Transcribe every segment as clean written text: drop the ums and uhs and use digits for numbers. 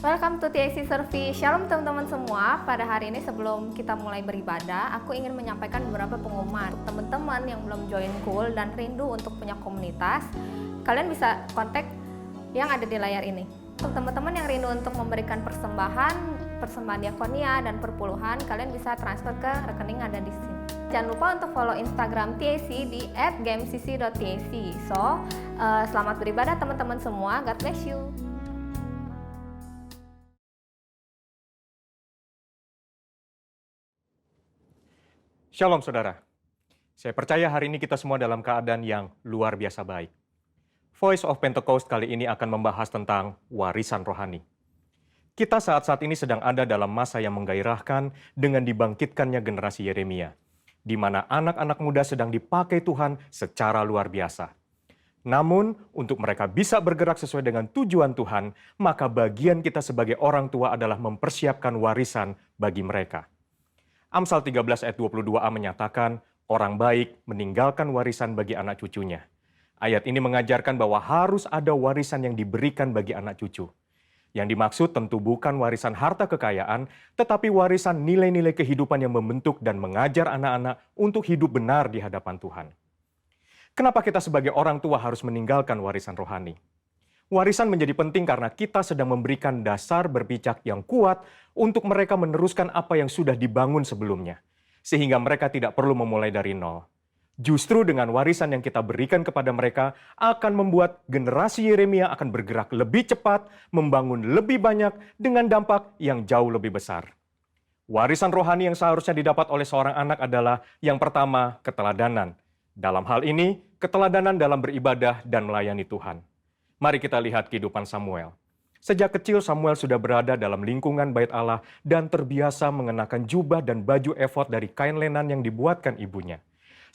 Welcome to TAC Service. Shalom teman-teman semua. Pada hari ini sebelum kita mulai beribadah, aku ingin menyampaikan beberapa pengumuman. Untuk teman-teman yang belum join Cool dan rindu untuk punya komunitas, kalian bisa kontak yang ada di layar ini. Untuk teman-teman yang rindu untuk memberikan persembahan diakonia dan perpuluhan, kalian bisa transfer ke rekening ada di sini. Jangan lupa untuk follow Instagram TAC di @gamecc.tac. Selamat beribadah teman-teman semua. God bless you. Shalom saudara, saya percaya hari ini kita semua dalam keadaan yang luar biasa baik. Voice of Pentecost kali ini akan membahas tentang warisan rohani. Kita saat ini sedang ada dalam masa yang menggairahkan dengan dibangkitkannya generasi Yeremia, di mana anak-anak muda sedang dipakai Tuhan secara luar biasa. Namun, untuk mereka bisa bergerak sesuai dengan tujuan Tuhan, maka bagian kita sebagai orang tua adalah mempersiapkan warisan bagi mereka. Amsal 13 ayat 22a menyatakan, orang baik meninggalkan warisan bagi anak cucunya. Ayat ini mengajarkan bahwa harus ada warisan yang diberikan bagi anak cucu. Yang dimaksud tentu bukan warisan harta kekayaan, tetapi warisan nilai-nilai kehidupan yang membentuk dan mengajar anak-anak untuk hidup benar di hadapan Tuhan. Kenapa kita sebagai orang tua harus meninggalkan warisan rohani? Warisan menjadi penting karena kita sedang memberikan dasar berpijak yang kuat untuk mereka meneruskan apa yang sudah dibangun sebelumnya. Sehingga mereka tidak perlu memulai dari nol. Justru dengan warisan yang kita berikan kepada mereka akan membuat generasi Yeremia akan bergerak lebih cepat, membangun lebih banyak dengan dampak yang jauh lebih besar. Warisan rohani yang seharusnya didapat oleh seorang anak adalah yang pertama, keteladanan. Dalam hal ini, keteladanan dalam beribadah dan melayani Tuhan. Mari kita lihat kehidupan Samuel. Sejak kecil Samuel sudah berada dalam lingkungan bait Allah dan terbiasa mengenakan jubah dan baju efod dari kain lenan yang dibuatkan ibunya.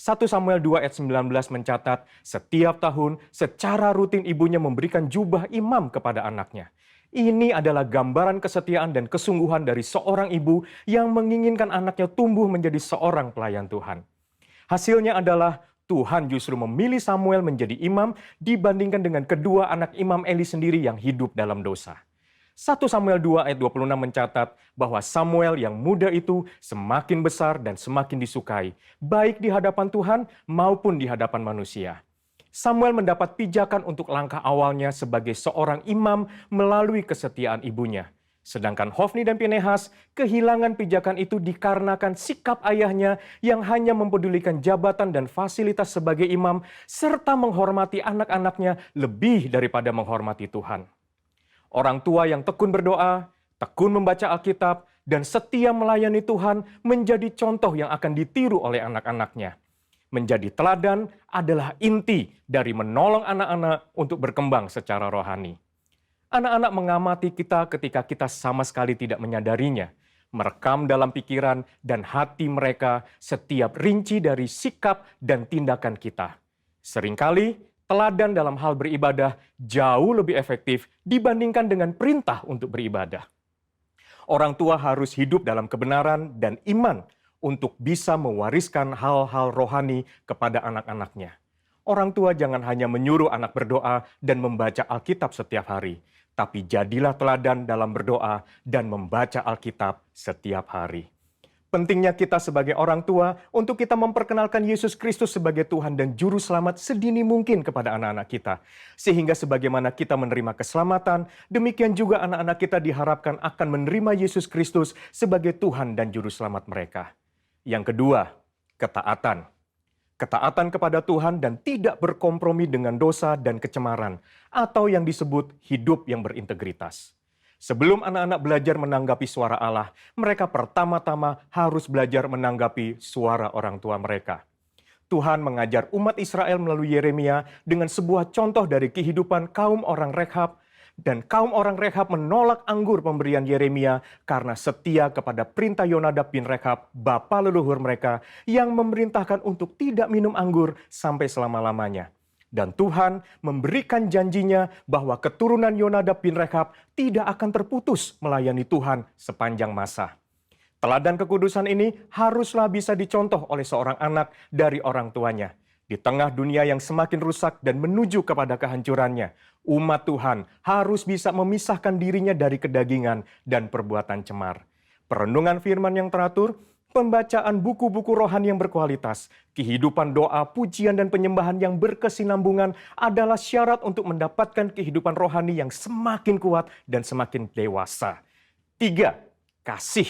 1 Samuel 2 ayat 19 mencatat, setiap tahun secara rutin ibunya memberikan jubah imam kepada anaknya. Ini adalah gambaran kesetiaan dan kesungguhan dari seorang ibu yang menginginkan anaknya tumbuh menjadi seorang pelayan Tuhan. Hasilnya adalah Tuhan justru memilih Samuel menjadi imam dibandingkan dengan kedua anak imam Eli sendiri yang hidup dalam dosa. 1 Samuel 2 ayat 26 mencatat bahwa Samuel yang muda itu semakin besar dan semakin disukai, baik di hadapan Tuhan maupun di hadapan manusia. Samuel mendapat pijakan untuk langkah awalnya sebagai seorang imam melalui kesetiaan ibunya. Sedangkan Hofni dan Pinehas kehilangan pijakan itu dikarenakan sikap ayahnya yang hanya mempedulikan jabatan dan fasilitas sebagai imam serta menghormati anak-anaknya lebih daripada menghormati Tuhan. Orang tua yang tekun berdoa, tekun membaca Alkitab, dan setia melayani Tuhan menjadi contoh yang akan ditiru oleh anak-anaknya. Menjadi teladan adalah inti dari menolong anak-anak untuk berkembang secara rohani. Anak-anak mengamati kita ketika kita sama sekali tidak menyadarinya, merekam dalam pikiran dan hati mereka setiap rinci dari sikap dan tindakan kita. Seringkali, teladan dalam hal beribadah jauh lebih efektif dibandingkan dengan perintah untuk beribadah. Orang tua harus hidup dalam kebenaran dan iman untuk bisa mewariskan hal-hal rohani kepada anak-anaknya. Orang tua jangan hanya menyuruh anak berdoa dan membaca Alkitab setiap hari, tapi jadilah teladan dalam berdoa dan membaca Alkitab setiap hari. Pentingnya kita sebagai orang tua untuk kita memperkenalkan Yesus Kristus sebagai Tuhan dan Juru Selamat sedini mungkin kepada anak-anak kita. Sehingga sebagaimana kita menerima keselamatan, demikian juga anak-anak kita diharapkan akan menerima Yesus Kristus sebagai Tuhan dan Juru Selamat mereka. Yang kedua, ketaatan. Ketaatan kepada Tuhan dan tidak berkompromi dengan dosa dan kecemaran, atau yang disebut hidup yang berintegritas. Sebelum anak-anak belajar menanggapi suara Allah, mereka pertama-tama harus belajar menanggapi suara orang tua mereka. Tuhan mengajar umat Israel melalui Yeremia dengan sebuah contoh dari kehidupan kaum orang Rekhab, dan kaum orang Rekhab menolak anggur pemberian Yeremia karena setia kepada perintah Yonadab bin Rekhab, bapa leluhur mereka, yang memerintahkan untuk tidak minum anggur sampai selama-lamanya. Dan Tuhan memberikan janjinya bahwa keturunan Yonadab bin Rekhab tidak akan terputus melayani Tuhan sepanjang masa. Teladan kekudusan ini haruslah bisa dicontoh oleh seorang anak dari orang tuanya. Di tengah dunia yang semakin rusak dan menuju kepada kehancurannya, umat Tuhan harus bisa memisahkan dirinya dari kedagingan dan perbuatan cemar. Perenungan firman yang teratur, pembacaan buku-buku rohani yang berkualitas, kehidupan doa, pujian, dan penyembahan yang berkesinambungan adalah syarat untuk mendapatkan kehidupan rohani yang semakin kuat dan semakin dewasa. 3. Kasih,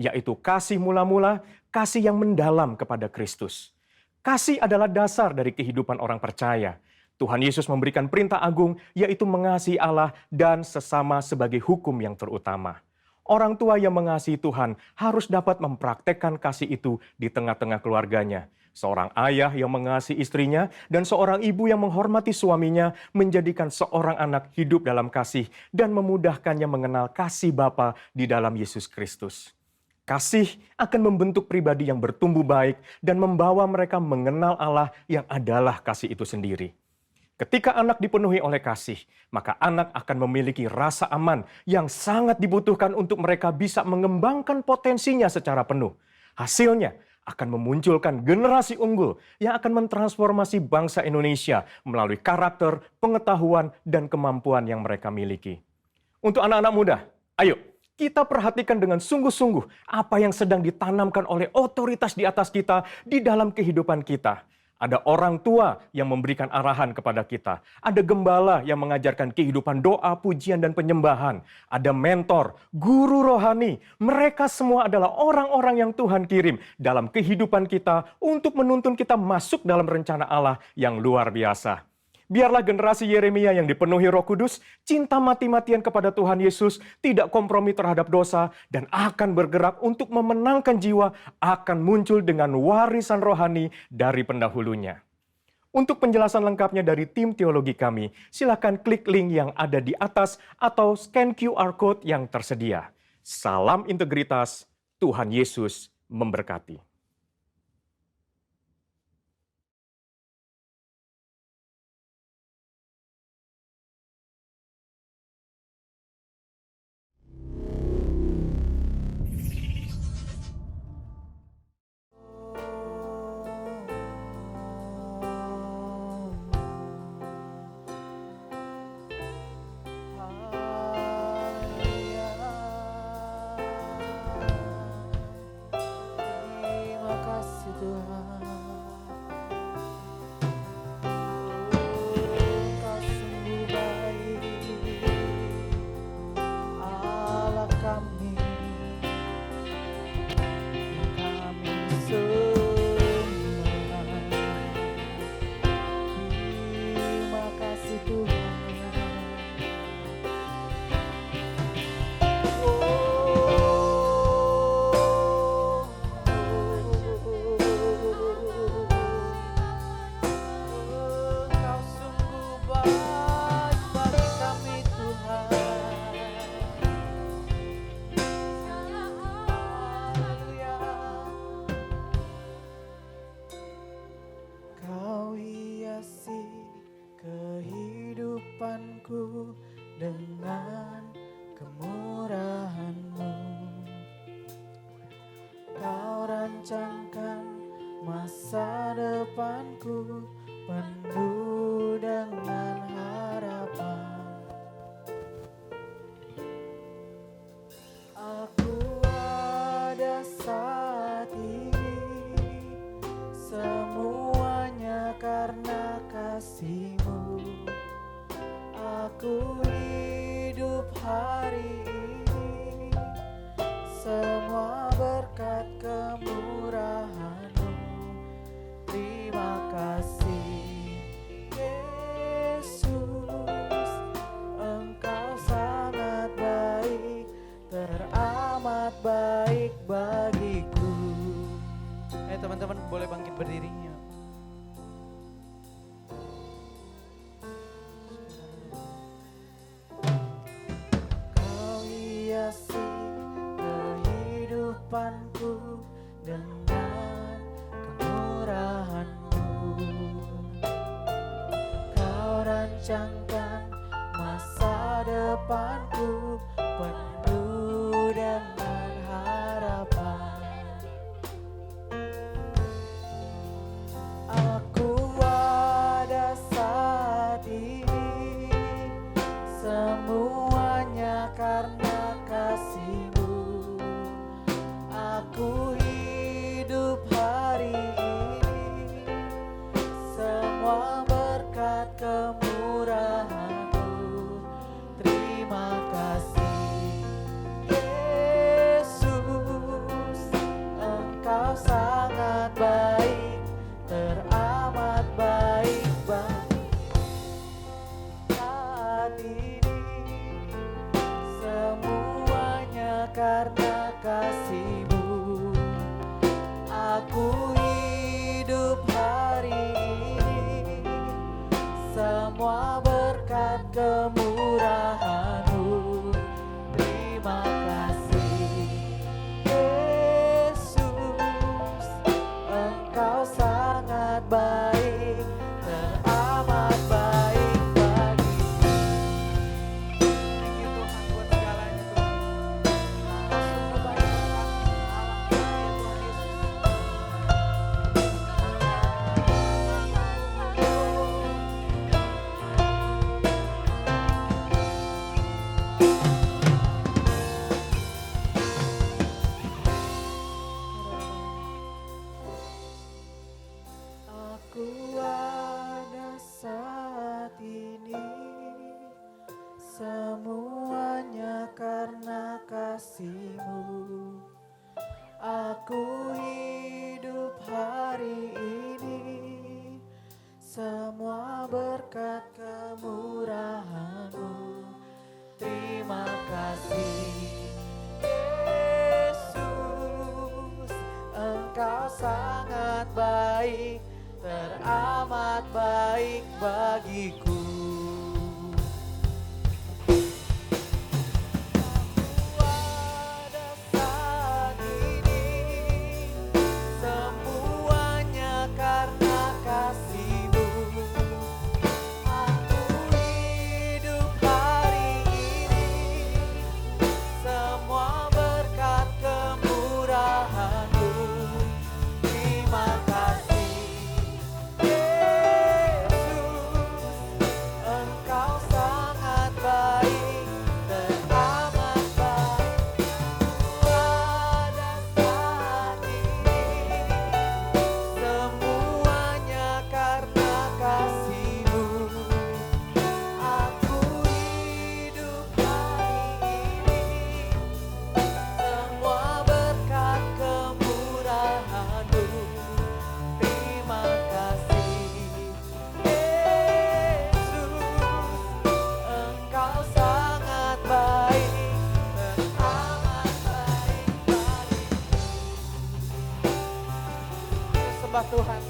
yaitu kasih mula-mula, kasih yang mendalam kepada Kristus. Kasih adalah dasar dari kehidupan orang percaya. Tuhan Yesus memberikan perintah agung, yaitu mengasihi Allah dan sesama sebagai hukum yang terutama. Orang tua yang mengasihi Tuhan harus dapat mempraktekkan kasih itu di tengah-tengah keluarganya. Seorang ayah yang mengasihi istrinya dan seorang ibu yang menghormati suaminya menjadikan seorang anak hidup dalam kasih dan memudahkannya mengenal kasih Bapa di dalam Yesus Kristus. Kasih akan membentuk pribadi yang bertumbuh baik dan membawa mereka mengenal Allah yang adalah kasih itu sendiri. Ketika anak dipenuhi oleh kasih, maka anak akan memiliki rasa aman yang sangat dibutuhkan untuk mereka bisa mengembangkan potensinya secara penuh. Hasilnya akan memunculkan generasi unggul yang akan mentransformasi bangsa Indonesia melalui karakter, pengetahuan, dan kemampuan yang mereka miliki. Untuk anak-anak muda, ayo kita perhatikan dengan sungguh-sungguh apa yang sedang ditanamkan oleh otoritas di atas kita di dalam kehidupan kita. Ada orang tua yang memberikan arahan kepada kita. Ada gembala yang mengajarkan kehidupan doa, pujian, dan penyembahan. Ada mentor, guru rohani. Mereka semua adalah orang-orang yang Tuhan kirim dalam kehidupan kita untuk menuntun kita masuk dalam rencana Allah yang luar biasa. Biarlah generasi Yeremia yang dipenuhi Roh Kudus, cinta mati-matian kepada Tuhan Yesus, tidak kompromi terhadap dosa, dan akan bergerak untuk memenangkan jiwa, akan muncul dengan warisan rohani dari pendahulunya. Untuk penjelasan lengkapnya dari tim teologi kami, silakan klik link yang ada di atas atau scan QR Code yang tersedia. Salam integritas, Tuhan Yesus memberkati. Terima kasih Tuhan, Kau sungguh baik, Allah kami semua. Terima kasih Tuhan. Kau sungguh baik bagi kami Tuhan. Haleluya. Kau hiasi kehidupanku dengan kemurahan-Mu. Kau rancangkan masa depanku penuh dengan harapan. Aku ada saat ini, semuanya karena kasih-Mu. Aku hidup hari ini, semua berkat kemurahan-Mu. Terima kasih Yesus, Engkau sangat baik, teramat baik bagiku. Teman-teman boleh bangkit berdiri. Kau hiasi kehidupanku dengan kemurahan-Mu. Kau rancangkan masa depanku penuh dengan harapan. Aku semuanya karena kasih-Mu. Aku hidup hari ini, semua berkat kemurahan-Mu. Terima kasih Yesus, Engkau sangat baik, teramat baik bagi saat ini. Semuanya karena kasih-Mu. Aku hidup hari ini, semua berkat kemurahan-Mu. Terima kasih Yesus, Engkau sangat baik, teramat baik bagiku. Thank you Tuhan buat segalanya Tuhan. Engkau sungguh baik Tuhan. Allah ya Tuhan Yesus. Aku ada saat ini, semuanya karena kasih-Mu. Aku hidup hari ini, semua berkat kemurahan-Mu. Terima kasih Yesus, Engkau sangat baik, teramat baik bagiku. Aku ada saat ini, semuanya karena kasih-Mu. Aku hidup hari ini, semua berkat kemurahan-Mu. Terima kasih Yesus, Engkau sangat baik, teramat baik. Ada saat ini, semuanya karena kasih-Mu. Aku hidup hari ini, semua berkat kemurahan-Mu. Terima kasih Yesus, Engkau sangat baik, teramat baik bagiku. Sembah Tuhan.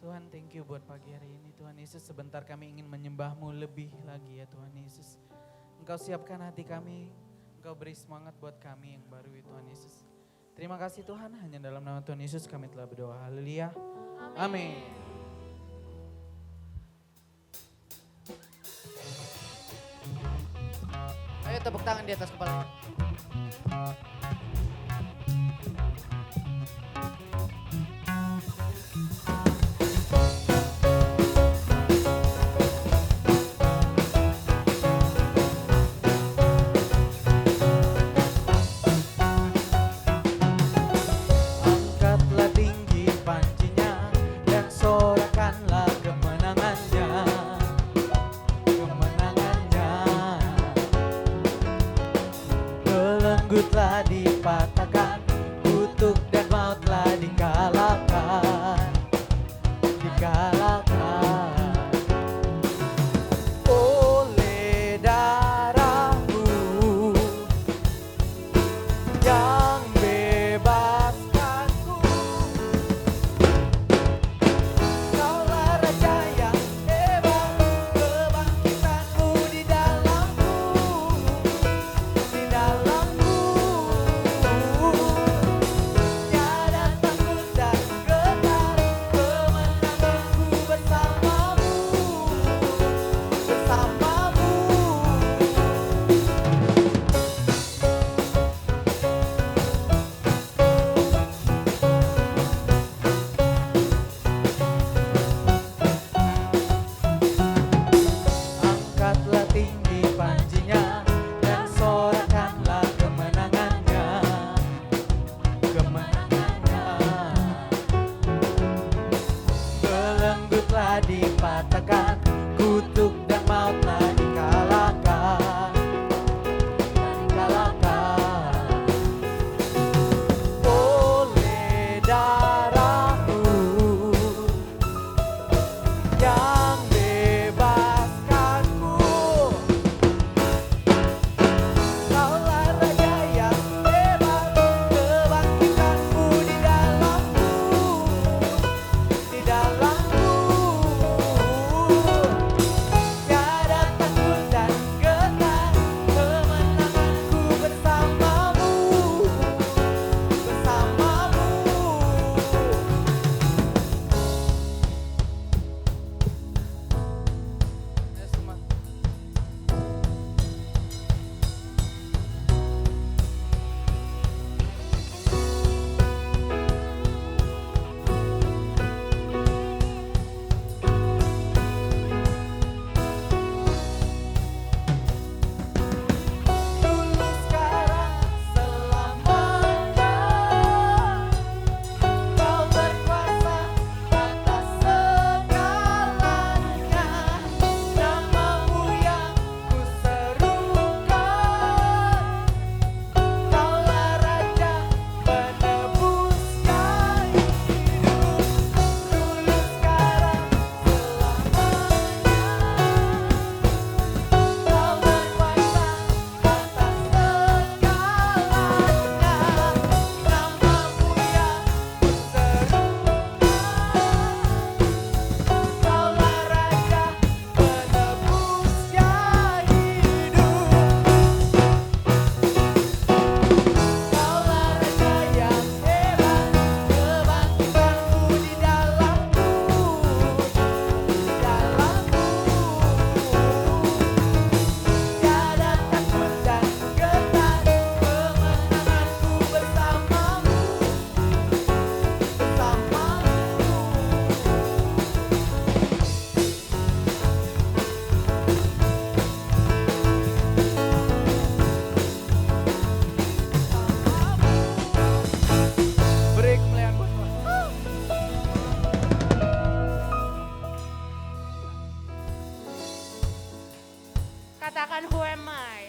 Tuhan, thank you buat pagi hari ini Tuhan Yesus. Sebentar kami ingin menyembah-Mu lebih lagi ya Tuhan Yesus. Engkau siapkan hati kami, Engkau beri semangat buat kami yang baru ya Tuhan Yesus. Terima kasih Tuhan, hanya dalam nama Tuhan Yesus kami telah berdoa. Haleluya. Amin. Ayo tepuk tangan di atas kepala. Angkatlah tinggi pancinya dan sorakanlah kemenangannya. Kemenangannya Belenggu telah dipatahkan, kutuk dan maut telah dikalahkan. Oleh darah-Mu yang bebaskanku. Kaulah Raja yang hebat, kebangkitan-Mu di dalamku, di dalamku. Tiada takut dan getar, kemenanganku bersamamu, bersamamu. Angkatlah tinggi panjinya dan sorakanlah kemenangannya, kemenangannya. Belenggu telah dipatahkan, kutuk dan maut telah dikalahkan, dikalahkan. Oleh darah-Mu yang bebaskanku. Kaulah Raja yang hebat, kebangkitan-Mu di dalamku, di dalamku. Tiada takut dan getar, kemenanganku bersamamu, bersamamu. Yes, Mas. Dulu sekarang selamanya, Kau berkuasa atas segalanya. Nama-Mu yang kuserukan, Kaulah Raja penebusnya hidup. Dulu sekarang selamanya, Kau berkuasa atas segalanya. Nama-Mu yang kuserukan, Kaulah Raja penebusnya hidup. Kaulah Raja yang hebat, kebangkitan-Mu di dalamku, di dalamku. Tiada takut dan getar, kemenanganku bersamamu, bersamamu. Beri kemuliaan buat Tuhan. Katakan who am I?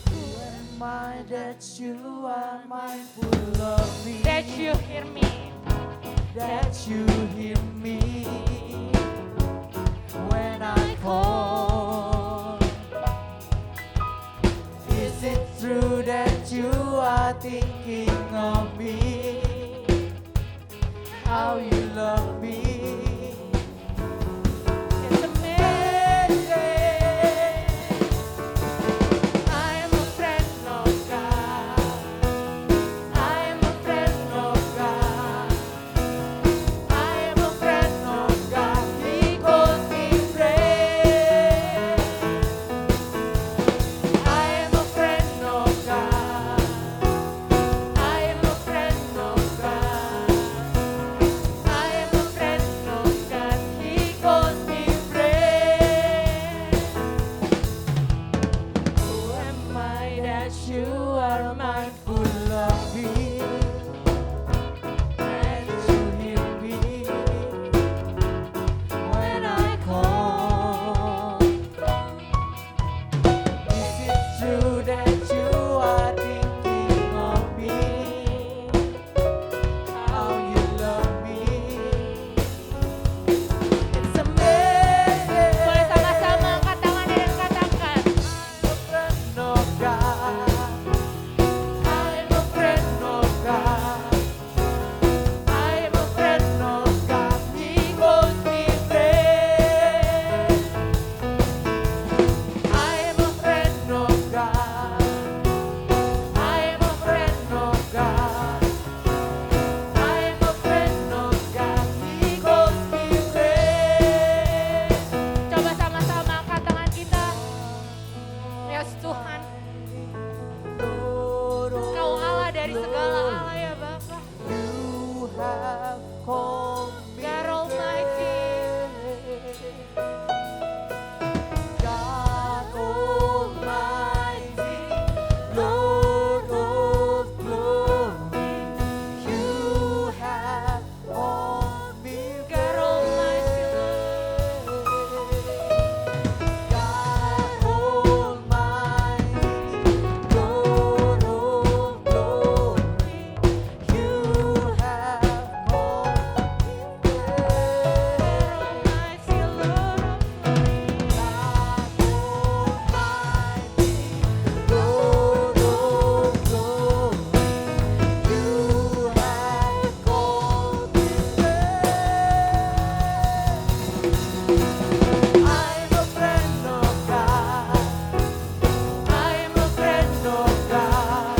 Who am I that you are mindful of me? That you hear me. That you hear me when I call. Is it true that you are thinking of me? How you love me? It's amazing. I am a friend of God. I am a friend of God. I am a friend of God. He calls me friend. I am a friend of God. I am a friend of God. I am a friend of God.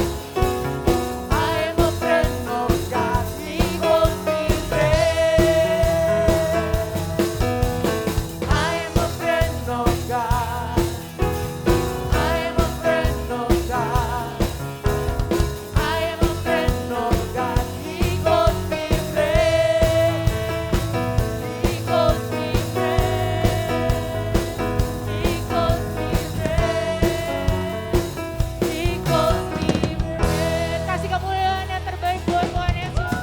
I am a friend of God. He calls me friend. I am a friend of God. I am a friend of God. I am a friend of God. He calls me friend. He calls me friend. He calls me friend. He calls me friend. Kasih kemuliaan yang terbaik buat Tuhan Yesus.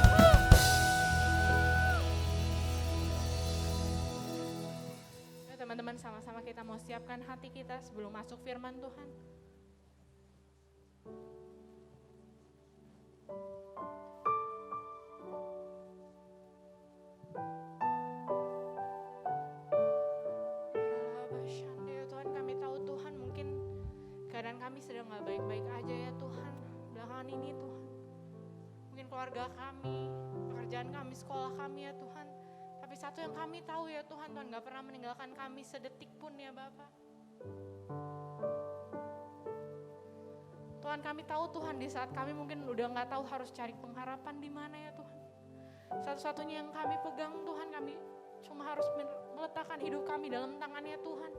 Ya, teman-teman, sama-sama kita mau siapkan hati kita sebelum masuk firman Tuhan. Ya Tuhan, kami tahu Tuhan mungkin keadaan kami sedang gak baik-baik aja ya Tuhan. Belakangan ini Tuhan. Mungkin keluarga kami, pekerjaan kami, sekolah kami ya Tuhan. Tapi satu yang kami tahu ya Tuhan, Tuhan gak pernah meninggalkan kami sedetik pun ya Bapa. Tuhan, kami tahu Tuhan di saat kami mungkin udah gak tahu harus cari pengharapan di mana ya Tuhan. Satu-satunya yang kami pegang Tuhan, kami cuma harus meletakkan hidup kami dalam tangannya Tuhan.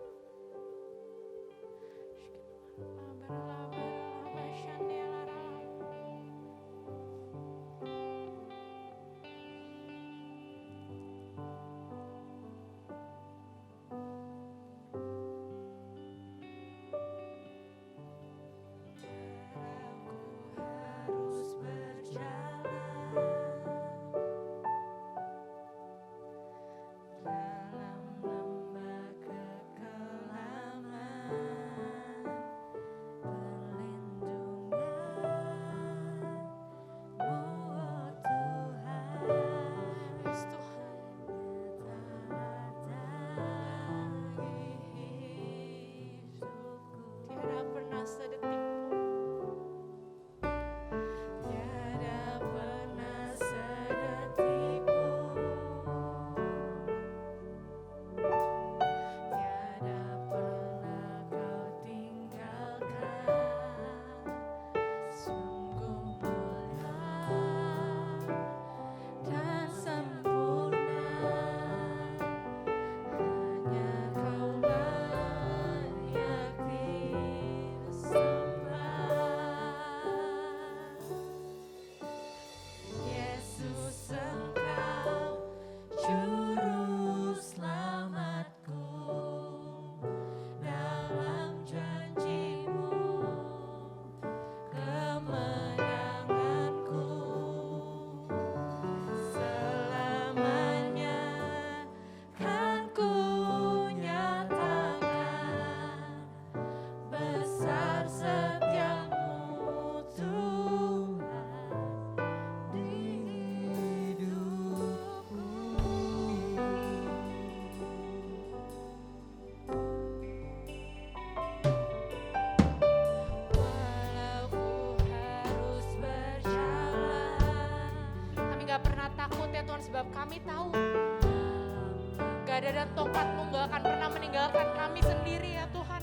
sebab kami tahu gada dan tongkatmu gak akan pernah meninggalkan kami sendiri ya Tuhan.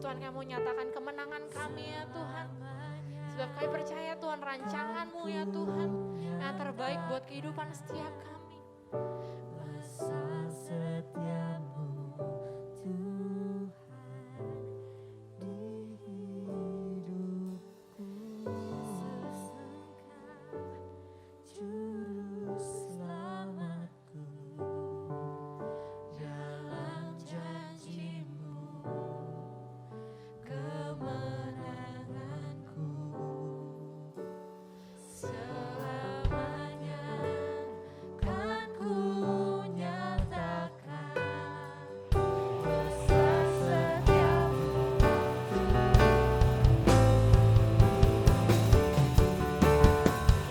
Tuhan kami mau nyatakan kemenangan kami ya Tuhan. Sebab kami percaya Tuhan rancangan-Mu ya Tuhan yang terbaik buat kehidupan setiap kami. Besar setiamu Tuhan di hidupku, sesengkam juru selamatku dalam janji-Mu, kemenanganku selamanya kan ku nyatakan besar setiamu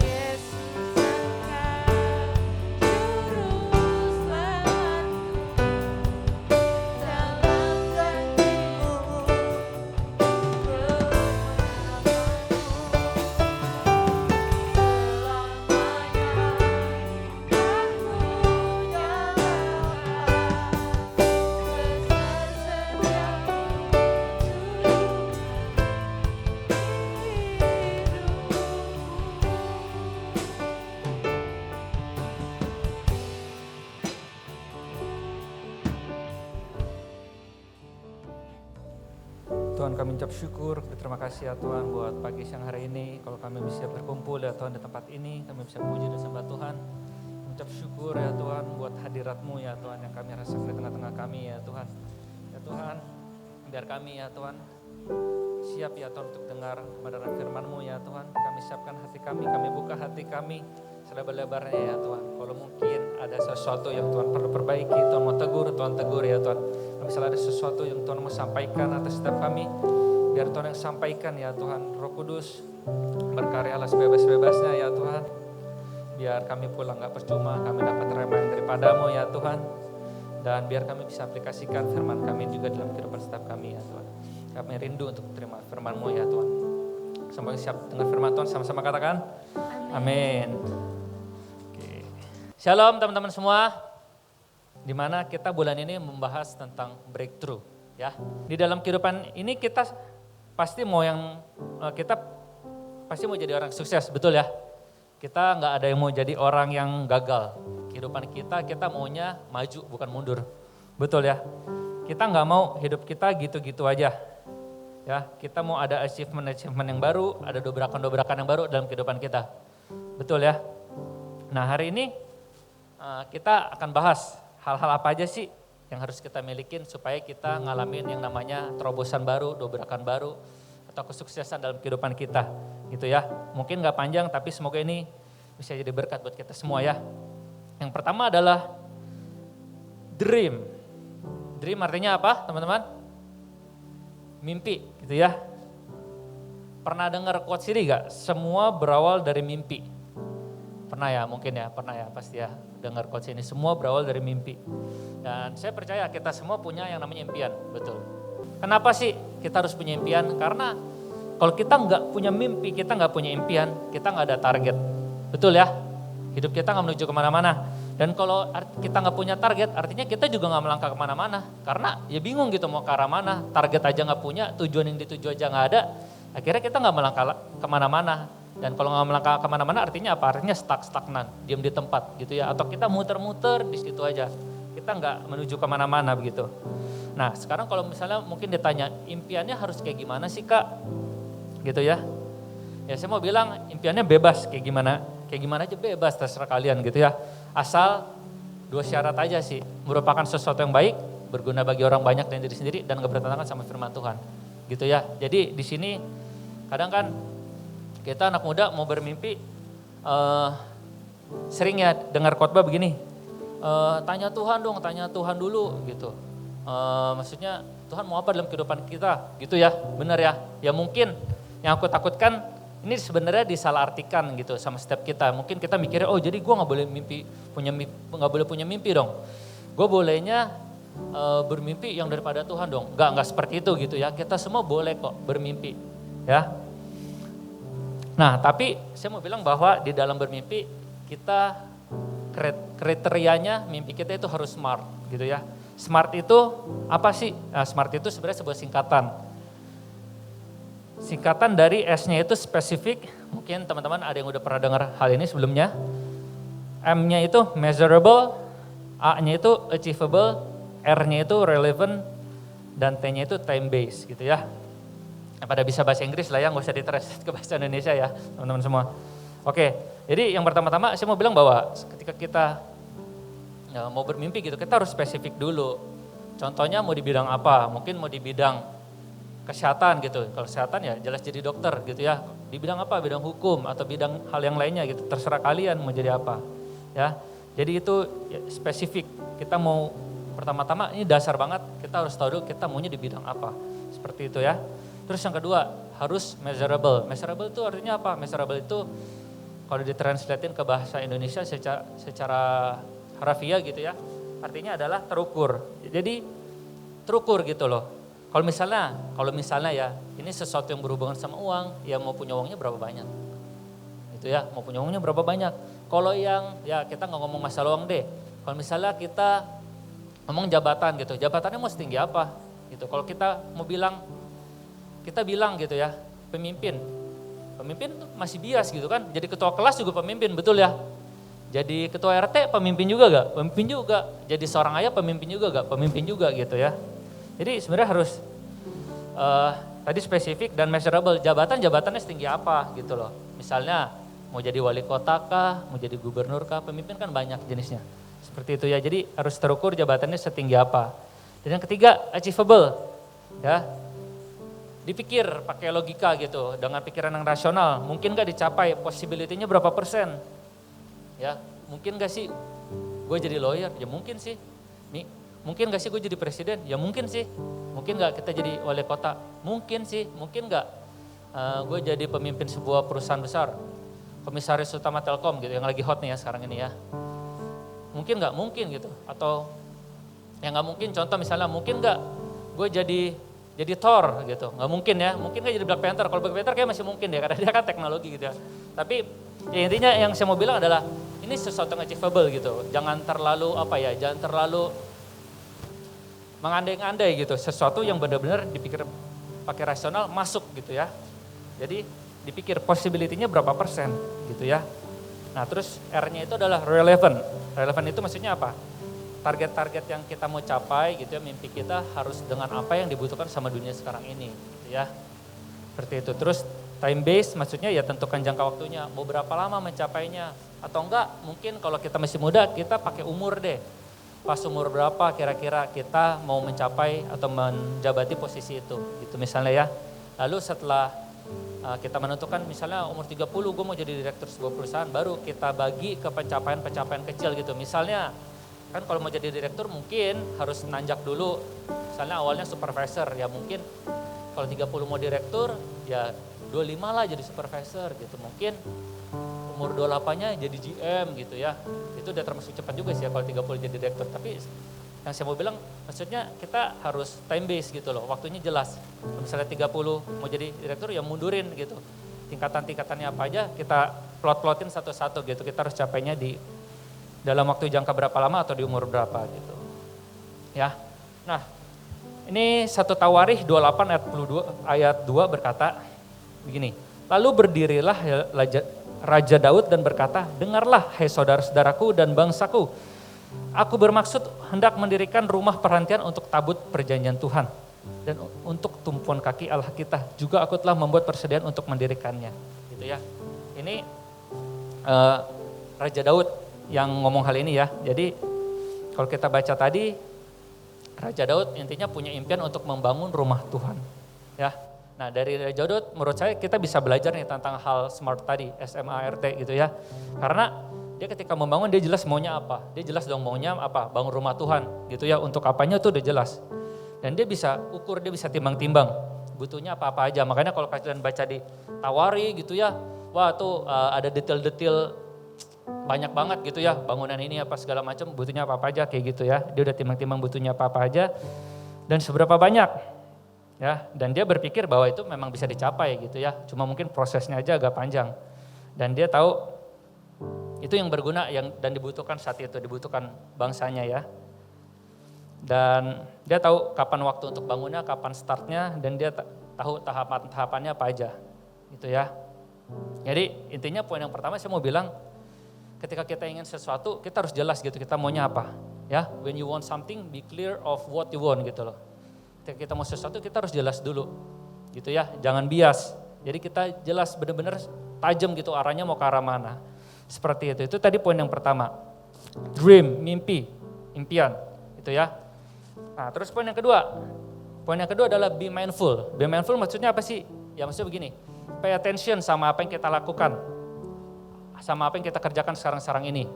Yesus Engkau juru selamatku dalam janji-Mu, Tuhan, kami ucap syukur, terima kasih ya Tuhan buat pagi siang hari ini. Kalau kami bisa berkumpul ya Tuhan di tempat ini, kami bisa puji dan sembah Tuhan. Ucap syukur ya Tuhan buat hadirat-Mu ya Tuhan yang kami rasakan di tengah-tengah kami ya Tuhan. Ya Tuhan, biar kami ya Tuhan siap ya Tuhan untuk dengar kebenaran firman-Mu ya Tuhan. Kami siapkan hati kami buka hati kami selebar-lebarnya ya Tuhan. Kalau mungkin ada sesuatu yang Tuhan perlu perbaiki, Tuhan mau tegur, Tuhan tegur ya Tuhan. Misalnya ada sesuatu yang Tuhan mau sampaikan atas setiap kami, biar Tuhan yang sampaikan ya Tuhan. Roh Kudus berkaryalah sebebas-bebasnya ya Tuhan. Biar kami pulang gak percuma, kami dapat rema daripada-Mu ya Tuhan. Dan biar kami bisa aplikasikan firman kami juga dalam kehidupan setiap kami ya Tuhan. Kami rindu untuk terima firman-Mu ya Tuhan. Semoga siap dengar firman Tuhan, sama-sama katakan amin. Oke. Shalom teman-teman semua. Di mana kita bulan ini membahas tentang breakthrough ya. Di dalam kehidupan ini kita pasti mau jadi orang sukses, betul ya. Kita nggak ada yang mau jadi orang yang gagal. Kehidupan kita maunya maju bukan mundur. Betul ya. Kita nggak mau hidup kita gitu-gitu aja. Ya, kita mau ada achievement yang baru, ada dobrakan yang baru dalam kehidupan kita. Betul ya. Nah, hari ini kita akan bahas hal-hal apa aja sih yang harus kita milikin supaya kita ngalamin yang namanya terobosan baru, dobrakan baru, atau kesuksesan dalam kehidupan kita gitu ya. Mungkin gak panjang tapi semoga ini bisa jadi berkat buat kita semua ya. Yang pertama adalah dream. Dream artinya apa teman-teman? Mimpi gitu ya. Pernah dengar quotes ini gak? Semua berawal dari mimpi. Pernah ya, mungkin ya, pernah ya, pasti ya dengar quotes ini. Semua berawal dari mimpi. Dan saya percaya kita semua punya yang namanya impian, betul. Kenapa sih kita harus punya impian? Karena kalau kita nggak punya mimpi, kita nggak punya impian, kita nggak ada target. Betul ya? Hidup kita nggak menuju kemana-mana. Dan kalau kita nggak punya target, artinya kita juga nggak melangkah kemana-mana. Karena ya bingung gitu mau ke arah mana, target aja nggak punya, tujuan yang dituju aja nggak ada. Akhirnya kita nggak melangkah kemana-mana. Dan kalau nggak melangkah kemana-mana artinya apa? Artinya stagnan, diam di tempat gitu ya. Atau kita muter-muter di situ aja. Kita nggak menuju kemana-mana begitu. Nah sekarang kalau misalnya mungkin ditanya, impiannya harus kayak gimana sih Kak? Gitu ya. Ya saya mau bilang impiannya bebas kayak gimana aja bebas terserah kalian gitu ya. Asal 2 syarat aja sih. Merupakan sesuatu yang baik, berguna bagi orang banyak dan diri sendiri dan gak bertentangan sama firman Tuhan. Gitu ya. Jadi di sini kadang kan kita anak muda mau bermimpi, sering ya dengar khotbah begini, tanya Tuhan dong, tanya Tuhan dulu gitu. Maksudnya Tuhan mau apa dalam kehidupan kita gitu ya, benar ya. Ya mungkin yang aku takutkan ini sebenarnya disalahartikan gitu sama setiap kita. Mungkin kita mikirnya, oh jadi gue nggak boleh punya mimpi dong. Gue bolehnya bermimpi yang daripada Tuhan dong. Nggak seperti itu gitu ya. Kita semua boleh kok bermimpi ya. Nah tapi saya mau bilang bahwa di dalam bermimpi kita kriterianya mimpi kita itu harus smart gitu ya. Smart itu apa sih? Nah, smart itu sebenarnya sebuah singkatan Singkatan dari S-nya itu spesifik, mungkin teman-teman ada yang udah pernah dengar hal ini sebelumnya. M-nya itu measurable, A-nya itu achievable, R-nya itu relevant, dan T-nya itu time based gitu ya. Pada bisa bahasa Inggris lah ya, nggak usah ditranslate ke bahasa Indonesia ya teman-teman semua. Oke, jadi yang pertama-tama saya mau bilang bahwa ketika kita mau bermimpi gitu, kita harus spesifik dulu. Contohnya mau di bidang apa, mungkin mau di bidang kesehatan gitu. Kalau kesehatan ya jelas jadi dokter gitu ya. Di bidang apa, bidang hukum atau bidang hal yang lainnya gitu, terserah kalian mau jadi apa. Ya, jadi itu ya, spesifik. Kita mau pertama-tama ini dasar banget, kita harus tahu dulu kita maunya di bidang apa. Seperti itu ya. Terus yang kedua, harus measurable. Measurable itu artinya apa? Measurable itu kalau ditranslatein ke bahasa Indonesia secara harfiah gitu ya, artinya adalah terukur. Jadi terukur gitu loh. Kalau misalnya ya, ini sesuatu yang berhubungan sama uang, ya mau punya uangnya berapa banyak. Gitu ya, mau punya uangnya berapa banyak. Kalau yang, ya kita nggak ngomong masalah uang deh. Kalau misalnya kita ngomong jabatan gitu, jabatannya mau setinggi apa gitu. Kalau kita mau kita bilang gitu ya, pemimpin masih bias gitu kan, jadi ketua kelas juga pemimpin, betul ya. Jadi ketua RT pemimpin juga gak? Pemimpin juga. Jadi seorang ayah pemimpin juga gak? Pemimpin juga gitu ya. Jadi sebenarnya harus tadi spesifik dan measurable, jabatannya setinggi apa gitu loh. Misalnya mau jadi wali kota kah, mau jadi gubernur kah, pemimpin kan banyak jenisnya. Seperti itu ya, jadi harus terukur jabatannya setinggi apa. Dan yang ketiga, achievable ya. Dipikir pakai logika gitu, dengan pikiran yang rasional, mungkin gak dicapai, possibility-nya berapa persen? Ya, mungkin gak sih gue jadi lawyer? Ya mungkin sih. Mungkin gak sih gue jadi presiden? Ya mungkin sih. Mungkin gak kita jadi wali kota? Mungkin sih. Mungkin gak gue jadi pemimpin sebuah perusahaan besar, komisaris utama Telkom gitu, yang lagi hot nih ya sekarang ini ya. Mungkin gak? Mungkin gitu. Atau yang gak mungkin, contoh misalnya mungkin gak gue jadi Thor gitu, nggak mungkin ya, mungkin kan jadi Black Panther. Kalau Black Panther kayak masih mungkin ya, karena dia kan teknologi gitu ya. Tapi ya intinya yang saya mau bilang adalah ini sesuatu yang achievable gitu. Jangan terlalu jangan terlalu mengandai-andai gitu. Sesuatu yang benar-benar dipikir pakai rasional masuk gitu ya. Jadi dipikir possibility-nya berapa persen gitu ya. Nah terus R-nya itu adalah relevant. Relevant itu maksudnya apa? Target-target yang kita mau capai gitu ya, mimpi kita harus dengan apa yang dibutuhkan sama dunia sekarang ini gitu ya. Seperti itu. Terus time based maksudnya ya tentukan jangka waktunya, mau berapa lama mencapainya. Atau enggak, mungkin kalau kita masih muda kita pakai umur deh. Pas umur berapa kira-kira kita mau mencapai atau menjabati posisi itu gitu misalnya ya. Lalu setelah kita menentukan misalnya umur 30 gue mau jadi direktur sebuah perusahaan, baru kita bagi ke pencapaian-pencapaian kecil gitu. Misalnya kan kalau mau jadi direktur mungkin harus nanjak dulu, misalnya awalnya supervisor, ya mungkin kalau 30 mau direktur ya 25 lah jadi supervisor gitu, mungkin umur 28-nya jadi GM gitu ya, itu udah termasuk cepat juga sih ya kalau 30 jadi direktur. Tapi yang saya mau bilang maksudnya kita harus time based gitu loh, waktunya jelas. Misalnya 30 mau jadi direktur ya mundurin gitu, tingkatan-tingkatannya apa aja kita plot-plotin satu-satu gitu, kita harus capainya di dalam waktu jangka berapa lama atau di umur berapa gitu. Ya. Nah, ini 1 Tawarikh 28 ayat 2 berkata begini. Lalu berdirilah Raja Daud dan berkata, "Dengarlah hai saudara-saudaraku dan bangsaku. Aku bermaksud hendak mendirikan rumah perhentian untuk tabut perjanjian Tuhan dan untuk tumpuan kaki Allah kita. Juga aku telah membuat persediaan untuk mendirikannya." Gitu ya. Ini Raja Daud yang ngomong hal ini ya. Jadi kalau kita baca tadi, Raja Daud intinya punya impian untuk membangun rumah Tuhan. Ya. Nah dari Raja Daud menurut saya kita bisa belajar nih tentang hal SMART tadi, SMART gitu ya. Karena dia ketika membangun dia jelas maunya apa. Dia jelas dong maunya apa, bangun rumah Tuhan gitu ya. Untuk apanya tuh udah jelas. Dan dia bisa ukur, dia bisa timbang-timbang. Butuhnya apa-apa aja. Makanya kalau kalian baca di Tawarikh gitu ya, wah tuh ada detail-detail banyak banget gitu ya, bangunan ini apa segala macam, butuhnya apa-apa aja kayak gitu ya. Dia udah timbang-timbang butuhnya apa-apa aja dan seberapa banyak ya. Dan dia berpikir bahwa itu memang bisa dicapai gitu ya, cuma mungkin prosesnya aja agak panjang. Dan dia tahu itu yang berguna dan dibutuhkan saat itu, dibutuhkan bangsanya ya. Dan dia tahu kapan waktu untuk bangunnya, kapan startnya, dan dia tahu tahapan-tahapannya apa aja. Gitu ya. Jadi intinya poin yang pertama saya mau bilang, ketika kita ingin sesuatu, kita harus jelas gitu, kita maunya apa. Ya, when you want something, be clear of what you want gitu loh. Ketika kita mau sesuatu, kita harus jelas dulu. Gitu ya, jangan bias. Jadi kita jelas benar-benar tajam gitu arahnya mau ke arah mana. Seperti itu tadi poin yang pertama. Dream, mimpi, impian gitu ya. Nah terus poin yang kedua adalah be mindful. Be mindful maksudnya apa sih? Ya maksudnya begini, pay attention sama apa yang kita lakukan, sama apa yang kita kerjakan sekarang ini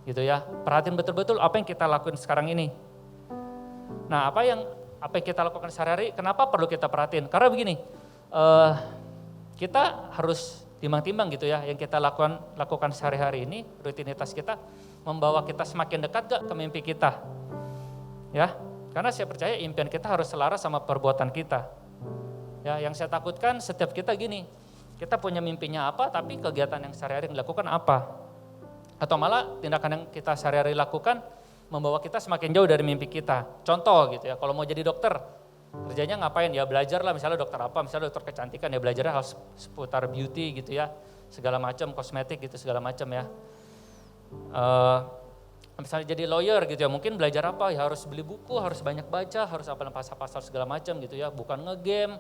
gitu ya. Perhatiin betul-betul apa yang kita lakukan sekarang ini. Nah apa yang kita lakukan sehari-hari, kenapa perlu kita perhatiin? Karena begini, kita harus timbang-timbang gitu ya, yang kita lakukan sehari-hari ini, rutinitas kita, membawa kita semakin dekat gak ke mimpi kita. Ya, karena saya percaya impian kita harus selaras sama perbuatan kita. Ya, yang saya takutkan setiap kita gini, kita punya mimpinya apa, tapi kegiatan yang sehari-hari dilakukan apa. Atau malah tindakan yang kita sehari-hari lakukan, membawa kita semakin jauh dari mimpi kita. Contoh gitu ya, kalau mau jadi dokter, kerjanya ngapain? Ya belajar lah, misalnya dokter apa, misalnya dokter kecantikan, ya belajar hal seputar beauty gitu ya, segala macam, kosmetik gitu segala macam ya. Misalnya jadi lawyer gitu ya, mungkin belajar apa? Ya harus beli buku, harus banyak baca, harus hafal pasal-pasal segala macam gitu ya, bukan ngegame,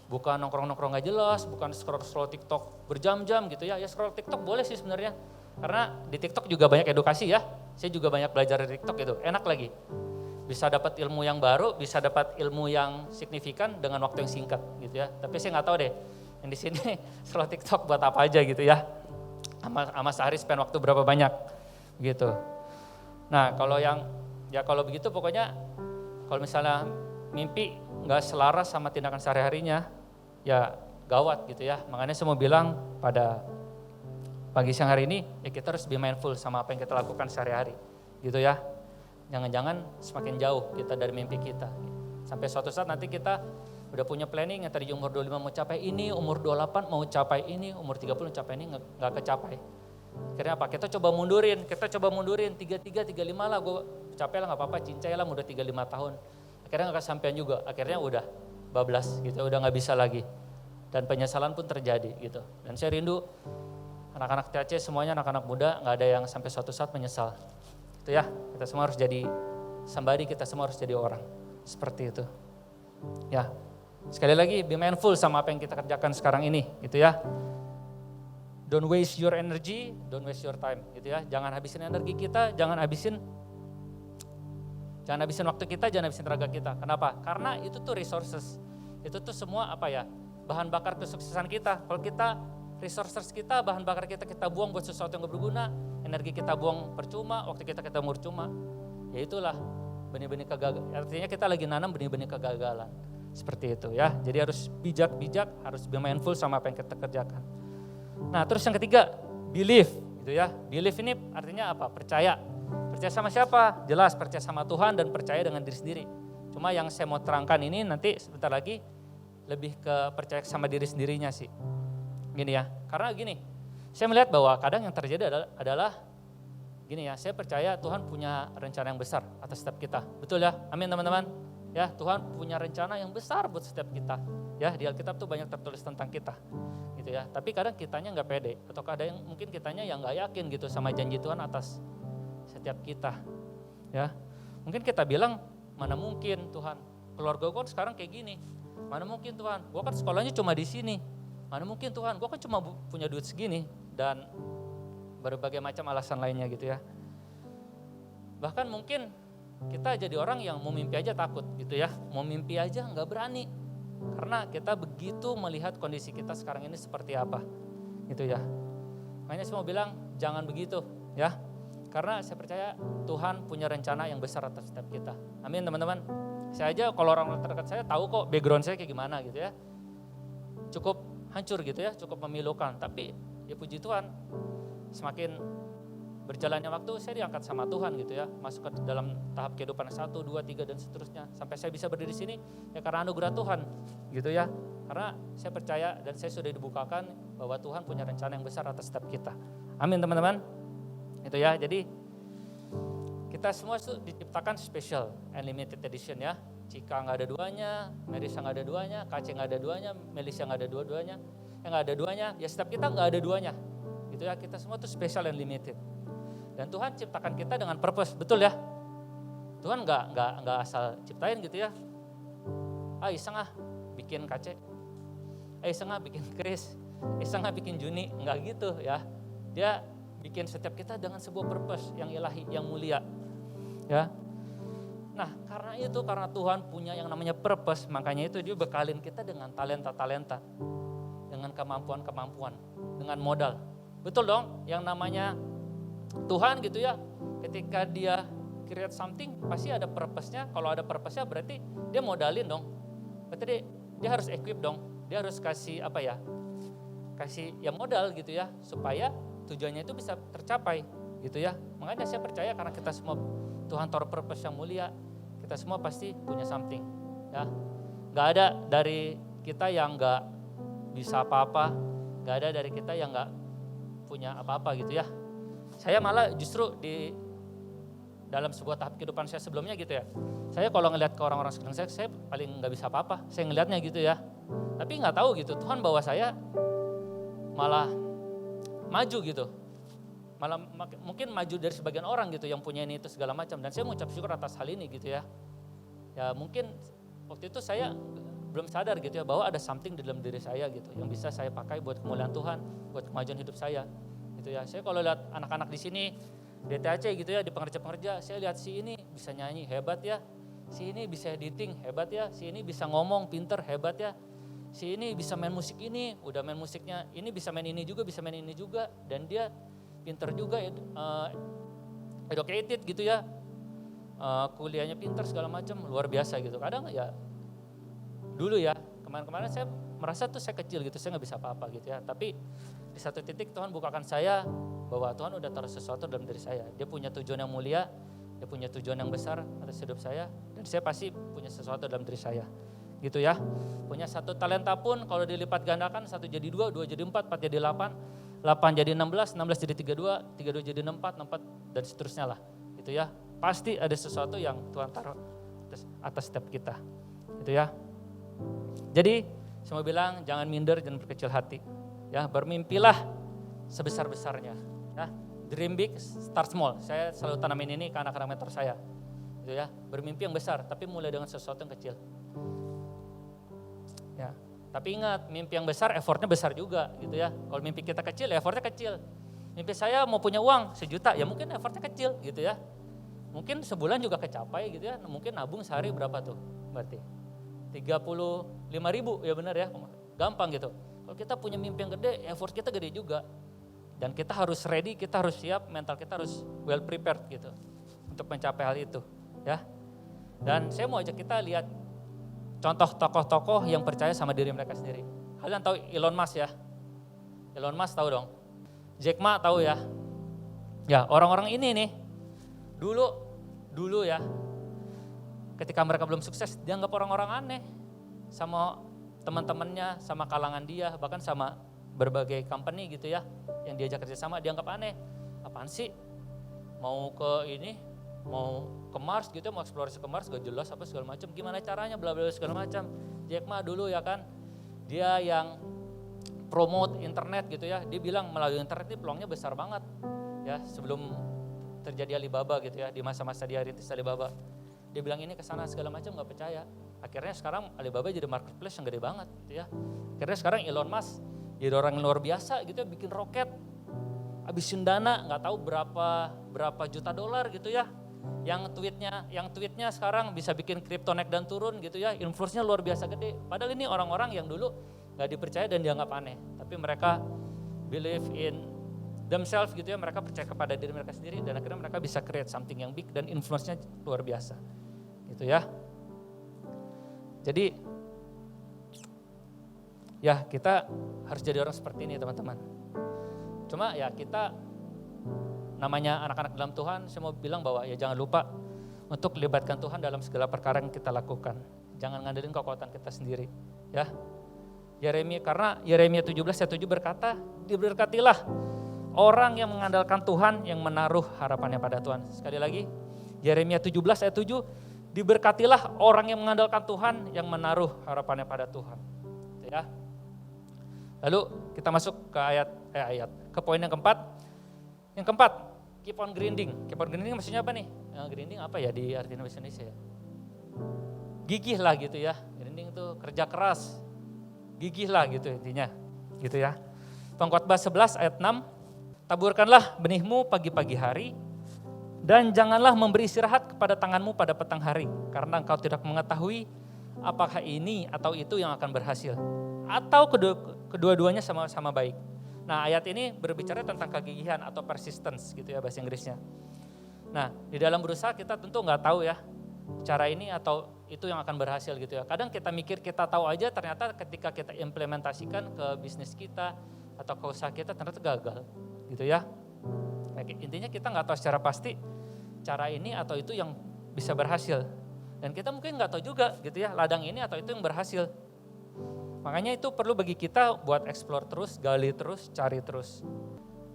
bukan nongkrong-nongkrong gak jelas, bukan scroll TikTok berjam-jam gitu ya. Ya scroll TikTok boleh sih sebenarnya, karena di TikTok juga banyak edukasi ya. Saya juga banyak belajar di TikTok gitu, enak lagi. Bisa dapat ilmu yang baru, bisa dapat ilmu yang signifikan dengan waktu yang singkat gitu ya. Tapi saya nggak tahu deh, yang di sini scroll TikTok buat apa aja gitu ya. Sama sehari spend waktu berapa banyak gitu. Nah kalau begitu pokoknya kalau misalnya mimpi nggak selaras sama tindakan sehari-harinya, ya gawat gitu ya. Makanya saya mau bilang pada pagi siang hari ini, ya kita harus be mindful sama apa yang kita lakukan sehari-hari gitu ya. Jangan-jangan semakin jauh kita dari mimpi kita. Sampai suatu saat nanti kita udah punya planning yang tadi umur 25 mau capai ini, umur 28 mau capai ini, umur 30 capai ini, nggak kecapai. Akhirnya apa? Kita coba mundurin, 33, 35 lah, gue capai lah nggak apa-apa, cincai lah udah 35 tahun. Akhirnya nggak kesampaian juga, akhirnya udah bablas gitu, udah nggak bisa lagi. Dan penyesalan pun terjadi gitu. Dan saya rindu anak-anak THC semuanya, anak-anak muda, nggak ada yang sampai suatu saat menyesal. Itu ya, kita semua harus jadi somebody, kita semua harus jadi orang. Seperti itu. Ya, sekali lagi be mindful sama apa yang kita kerjakan sekarang ini, gitu ya. Don't waste your energy, don't waste your time, gitu ya. Jangan habisin energi kita, jangan habisin waktu kita, jangan habisin tenaga kita. Kenapa? Karena itu tuh resources. Itu tuh semua apa ya? Bahan bakar kesuksesan kita. Kalau kita resources kita, bahan bakar kita buang buat sesuatu yang gak berguna, energi kita buang percuma, waktu kita buang percuma. Ya itulah benih-benih kegagalan. Artinya kita lagi nanam benih-benih kegagalan. Seperti itu ya. Jadi harus bijak, harus be mindful sama apa yang kita kerjakan. Nah, terus yang ketiga, believe gitu ya. Believe ini artinya apa? Percaya. Percaya sama siapa? Jelas percaya sama Tuhan dan percaya dengan diri sendiri. Cuma yang saya mau terangkan ini nanti sebentar lagi lebih ke percaya sama diri sendirinya sih. Gini ya. Karena gini, saya melihat bahwa kadang yang terjadi adalah gini ya, saya percaya Tuhan punya rencana yang besar atas setiap kita. Betul ya? Amin teman-teman. Ya, Tuhan punya rencana yang besar buat setiap kita. Ya, di Alkitab tuh banyak tertulis tentang kita. Gitu ya. Tapi kadang kitanya nggak pede atau kadang mungkin kitanya yang nggak yakin gitu sama janji Tuhan atas setiap kita. Ya. Mungkin kita bilang, mana mungkin Tuhan, keluarga gue kan sekarang kayak gini. Mana mungkin Tuhan, gue kan sekolahnya cuma di sini. Mana mungkin Tuhan, gue kan cuma punya duit segini dan berbagai macam alasan lainnya gitu ya. Bahkan mungkin kita jadi orang yang mau mimpi aja takut gitu ya. Mau mimpi aja nggak berani. Karena kita begitu melihat kondisi kita sekarang ini seperti apa gitu ya. Makanya saya mau bilang jangan begitu ya. Karena saya percaya Tuhan punya rencana yang besar atas setiap kita. Amin teman-teman. Saya aja kalau orang terdekat saya tahu kok background saya kayak gimana gitu ya. Cukup hancur gitu ya, cukup memilukan. Tapi ya puji Tuhan semakin berjalannya waktu saya diangkat sama Tuhan gitu ya. Masuk ke dalam tahap kehidupan 1, 2, 3 dan seterusnya. Sampai saya bisa berdiri di sini ya karena anugerah Tuhan gitu ya. Karena saya percaya dan saya sudah dibukakan bahwa Tuhan punya rencana yang besar atas setiap kita. Amin teman-teman. Itu ya, jadi Kita semua tuh diciptakan special and limited edition ya. Cika nggak ada duanya, Melisa nggak ada duanya, Kace nggak ada duanya, Melisa nggak ada dua-duanya, yang nggak ada duanya, ya setiap kita nggak ada duanya, gitu ya. Kita semua tuh special and limited. Dan Tuhan ciptakan kita dengan purpose, betul ya. Tuhan nggak asal ciptain gitu ya. Iseng bikin Kace, iseng bikin Chris, iseng bikin Juni, nggak gitu ya. Dia bikin setiap kita dengan sebuah purpose yang ilahi, yang mulia, ya. Nah, karena Tuhan punya yang namanya purpose, makanya itu dia bekalin kita dengan talenta-talenta, dengan kemampuan-kemampuan, dengan modal. Betul dong, yang namanya Tuhan gitu ya, ketika dia create something, pasti ada purpose-nya. Kalau ada purpose-nya berarti dia modalin dong. Berarti dia harus equip dong, dia harus kasih kasih ya modal gitu ya, supaya tujuannya itu bisa tercapai gitu ya. Makanya saya percaya karena kita semua Tuhan taruh purpose yang mulia, kita semua pasti punya something ya. Gak ada dari kita yang gak bisa apa-apa, gak ada dari kita yang gak punya apa-apa gitu ya. Saya malah justru di dalam sebuah tahap kehidupan saya sebelumnya gitu ya, saya kalau ngelihat ke orang-orang sekitar saya paling gak bisa apa-apa, saya ngelihatnya gitu ya. Tapi gak tahu gitu, Tuhan bawa saya malah maju gitu. Malah mungkin maju dari sebagian orang gitu yang punya ini itu segala macam, dan saya mengucap syukur atas hal ini gitu ya. Ya mungkin waktu itu saya belum sadar gitu ya bahwa ada something di dalam diri saya gitu yang bisa saya pakai buat kemuliaan Tuhan, buat kemajuan hidup saya gitu ya. Saya kalau lihat anak-anak di sini DTAC gitu ya, di pengerja-pengerja, saya lihat si ini bisa nyanyi hebat ya, si ini bisa editing hebat ya, si ini bisa ngomong pinter hebat ya, si ini bisa main musik ini, udah main musiknya, ini bisa main ini juga, bisa main ini juga, dan dia pinter juga, educated gitu ya, kuliahnya pinter segala macam, luar biasa gitu. Kadang ya dulu ya, kemarin-kemarin saya merasa tuh saya kecil gitu, saya nggak bisa apa-apa gitu ya. Tapi di satu titik Tuhan bukakan saya bahwa Tuhan udah taruh sesuatu dalam diri saya. Dia punya tujuan yang mulia, dia punya tujuan yang besar atas hidup saya, dan saya pasti punya sesuatu dalam diri saya. Gitu ya. Punya satu talenta pun kalau dilipat gandakan, 1 jadi 2, 2 jadi 4, 4 jadi 8, 8 jadi 16, 16 jadi 32, 32 jadi 64, 64 dan seterusnya lah. Gitu ya. Pasti ada sesuatu yang Tuhan taruh atas setiap kita. Gitu ya. Jadi saya mau bilang jangan minder, jangan berkecil hati. Ya, bermimpilah sebesar-besarnya. Ya, dream big, start small. Saya selalu tanamin ini ke anak-anak mentor saya. Gitu ya. Bermimpi yang besar, tapi mulai dengan sesuatu yang kecil. Ya, tapi ingat, mimpi yang besar effortnya besar juga gitu ya. Kalau mimpi kita kecil, ya effortnya kecil. Mimpi saya mau punya uang 1 juta, ya mungkin effortnya kecil gitu ya. Mungkin sebulan juga kecapai gitu ya, mungkin nabung sehari berapa tuh berarti? 35.000 ya benar ya, gampang gitu. Kalau kita punya mimpi yang gede, effort kita gede juga. Dan kita harus ready, kita harus siap, mental kita harus well prepared gitu untuk mencapai hal itu ya. Dan saya mau ajak kita lihat contoh tokoh-tokoh yang percaya sama diri mereka sendiri. Kalian tahu Elon Musk ya? Elon Musk tahu dong. Jack Ma tahu ya? Ya, orang-orang ini nih dulu ya, ketika mereka belum sukses dianggap orang-orang aneh sama teman-temannya, sama kalangan dia, bahkan sama berbagai company gitu ya, yang diajak kerjasama dianggap aneh. Apaan sih? Mau ke ini, mau ke Mars gitu, mau eksplorasi ke Mars gak jelas apa segala macam, gimana caranya bla bla segala macam. Jack Ma dulu ya kan, dia yang promote internet gitu ya, dia bilang melalui internet ini peluangnya besar banget ya, sebelum terjadi Alibaba gitu ya, di masa-masa dia rintis Alibaba. Dia bilang ini kesana segala macam, gak percaya. Akhirnya sekarang Alibaba jadi marketplace yang gede banget gitu ya. Akhirnya sekarang Elon Musk jadi orang yang luar biasa gitu ya, bikin roket, habisin dana gak tahu berapa juta dolar gitu ya. Yang tweetnya sekarang bisa bikin kripto naik dan turun gitu ya, influence-nya luar biasa gede. Padahal ini orang-orang yang dulu gak dipercaya dan dianggap aneh, tapi mereka believe in themselves gitu ya, mereka percaya kepada diri mereka sendiri dan akhirnya mereka bisa create something yang big dan influence-nya luar biasa gitu ya. Jadi ya kita harus jadi orang seperti ini teman-teman. Cuma ya kita namanya anak-anak dalam Tuhan, saya mau bilang bahwa ya jangan lupa untuk libatkan Tuhan dalam segala perkara yang kita lakukan. Jangan ngandelin kekuatan kita sendiri ya. Karena Yeremia 17:7 berkata, diberkatilah orang yang mengandalkan Tuhan, yang menaruh harapannya pada Tuhan. Sekali lagi, Yeremia 17 ayat 7, diberkatilah orang yang mengandalkan Tuhan, yang menaruh harapannya pada Tuhan. Gitu ya. Lalu kita masuk ke ke poin yang keempat. Yang keempat, keep on grinding. Keep on grinding maksudnya apa nih? Grinding apa ya di arti bahasa Indonesia ya? Gigih lah gitu ya. Grinding itu kerja keras. Gigih lah gitu intinya. Gitu ya. Pengkhotbah 11 ayat 6, taburkanlah benihmu pagi-pagi hari, dan janganlah memberi istirahat kepada tanganmu pada petang hari, karena engkau tidak mengetahui apakah ini atau itu yang akan berhasil, atau kedua-duanya sama-sama baik. Nah, ayat ini berbicara tentang kegigihan atau persistence gitu ya bahasa Inggrisnya. Nah, di dalam berusaha kita tentu nggak tahu ya cara ini atau itu yang akan berhasil gitu ya. Kadang kita mikir kita tahu aja, ternyata ketika kita implementasikan ke bisnis kita atau ke usaha kita ternyata gagal gitu ya. Nah, intinya kita nggak tahu secara pasti cara ini atau itu yang bisa berhasil. Dan kita mungkin nggak tahu juga gitu ya, ladang ini atau itu yang berhasil. Makanya itu perlu bagi kita buat explore terus, gali terus, cari terus.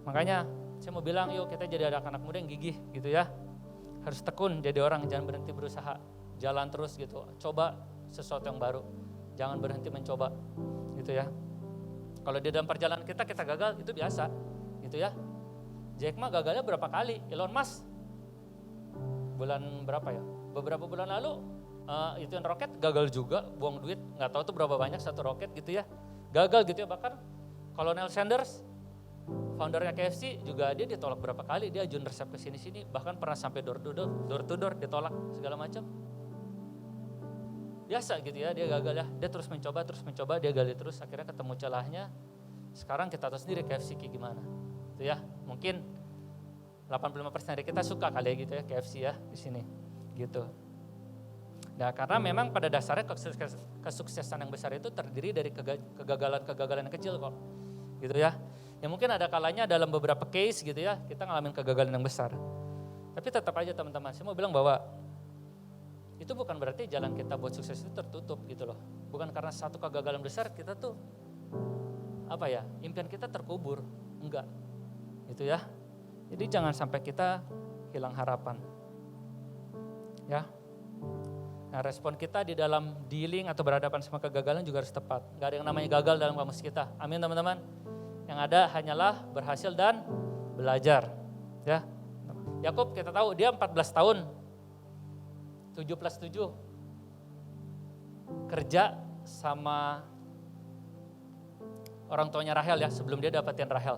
Makanya saya mau bilang yuk kita jadi anak-anak muda yang gigih gitu ya. Harus tekun jadi orang, jangan berhenti berusaha. Jalan terus gitu, coba sesuatu yang baru. Jangan berhenti mencoba gitu ya. Kalau di dalam perjalanan kita gagal itu biasa gitu ya. Jack Ma gagalnya berapa kali, Elon Musk bulan berapa ya? Beberapa bulan lalu itu yang roket gagal juga, buang duit, nggak tahu tuh berapa banyak satu roket gitu ya, gagal gitu ya. Bahkan Colonel Sanders, foundernya KFC juga dia ditolak berapa kali, dia ajuin resep ke sini-sini, bahkan pernah sampai door to door ditolak segala macam. Biasa gitu ya, dia gagal ya, dia terus mencoba, dia gali terus, akhirnya ketemu celahnya. Sekarang kita tahu sendiri KFC kayak gimana, gitu ya. Mungkin 85% dari kita suka kali ya gitu ya KFC ya di sini, gitu. Nah, karena memang pada dasarnya kesuksesan yang besar itu terdiri dari kegagalan-kegagalan yang kecil kok, gitu ya. Ya mungkin ada kalanya dalam beberapa case gitu ya, kita ngalamin kegagalan yang besar. Tapi tetap aja teman-teman, saya mau bilang bahwa itu bukan berarti jalan kita buat sukses itu tertutup gitu loh. Bukan karena satu kegagalan besar kita tuh impian kita terkubur, enggak. Gitu ya. Jadi jangan sampai kita hilang harapan. Ya. Nah, respon kita di dalam dealing atau berhadapan sama kegagalan juga harus tepat. Gak ada yang namanya gagal dalam kamus kita. Amin teman-teman. Yang ada hanyalah berhasil dan belajar. Ya. Yakub kita tahu dia 14 tahun 7+7 kerja sama orang tuanya Rahel ya, sebelum dia dapetin Rahel.